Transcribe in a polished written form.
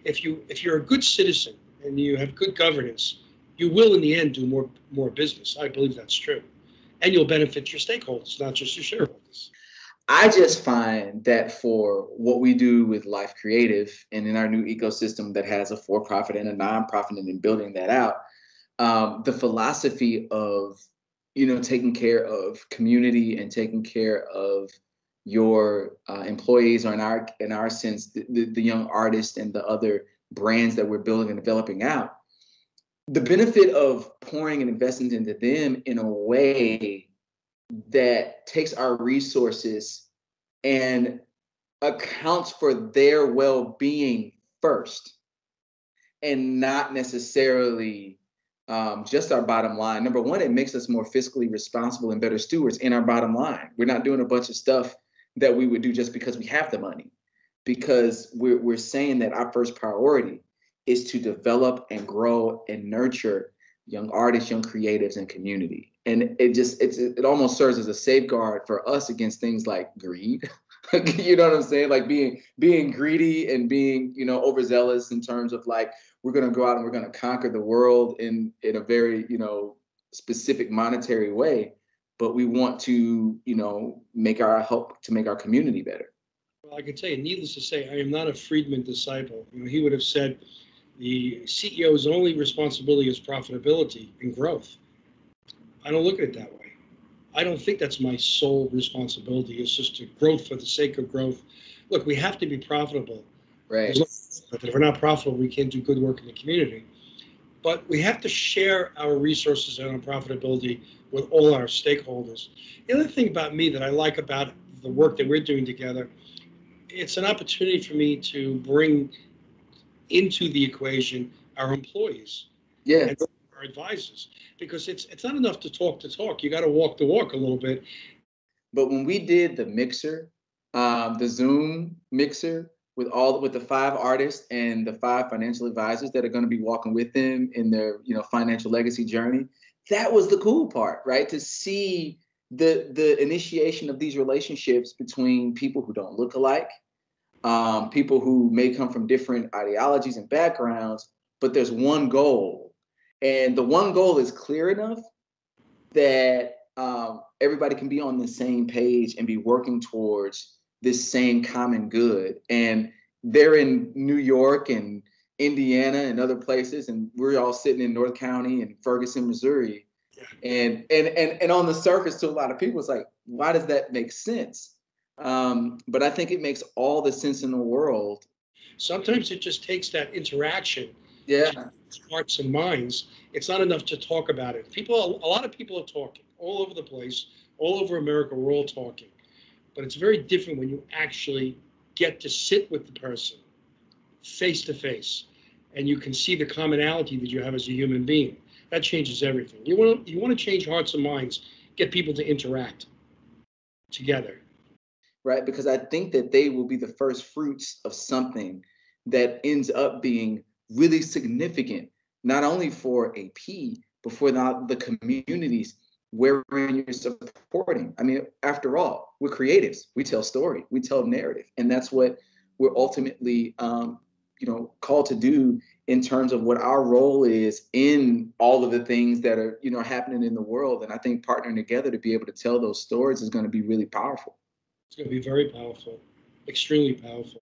if you're a good citizen and you have good governance, you will in the end do more business. I believe that's true, and you'll benefit your stakeholders, not just your shareholders. I just find that for what we do with Life Creative and in our new ecosystem that has a for-profit and a nonprofit, and in building that out, the philosophy of, taking care of community and taking care of your employees, or in our sense, the young artists and the other brands that we're building and developing out, the benefit of pouring and investing into them in a way that takes our resources and accounts for their well-being first, and not necessarily just our bottom line. Number one, it makes us more fiscally responsible and better stewards in our bottom line. We're not doing a bunch of stuff that we would do just because we have the money, because we're saying that our first priority is to develop and grow and nurture young artists, young creatives, and community. And it almost serves as a safeguard for us against things like greed. You know what I'm saying? Like being greedy and being, overzealous in terms of like, we're going to go out and we're going to conquer the world in a very, specific monetary way. But we want to, help to make our community better. Well, I can tell you, needless to say, I am not a Friedman disciple. He would have said the CEO's only responsibility is profitability and growth. I don't look at it that way. I don't think that's my sole responsibility. It's just to growth for the sake of growth. Look, we have to be profitable. Right. But if we're not profitable, we can't do good work in the community. But we have to share our resources and our profitability with all our stakeholders. The other thing about me that I like about the work that we're doing together, it's an opportunity for me to bring into the equation our employees. Yeah. And our advisors, because it's not enough to talk the talk. You got to walk the walk a little bit. But when we did the mixer, the Zoom mixer with the 5 artists and the 5 financial advisors that are going to be walking with them in their financial legacy journey, that was the cool part, right? To see the initiation of these relationships between people who don't look alike, people who may come from different ideologies and backgrounds, but there's one goal. And the one goal is clear enough that everybody can be on the same page and be working towards this same common good. And they're in New York and Indiana and other places, and we're all sitting in North County and Ferguson, Missouri. And on the surface, to a lot of people, it's like, why does that make sense? But I think it makes all the sense in the world. Sometimes it just takes that interaction. Yeah. Hearts and minds. It's not enough to talk about it. A lot of people are talking all over the place, all over America. We're all talking, but it's very different when you actually get to sit with the person face to face, and you can see the commonality that you have as a human being. That changes everything. You want to change hearts and minds, get people to interact together. Right, because I think that they will be the first fruits of something that ends up being really significant, not only for AP, but for the communities wherein you're supporting. I mean, after all, we're creatives. We tell story, we tell narrative, and that's what we're ultimately, called to do in terms of what our role is in all of the things that are, happening in the world. And I think partnering together to be able to tell those stories is going to be really powerful. It's going to be very powerful, extremely powerful.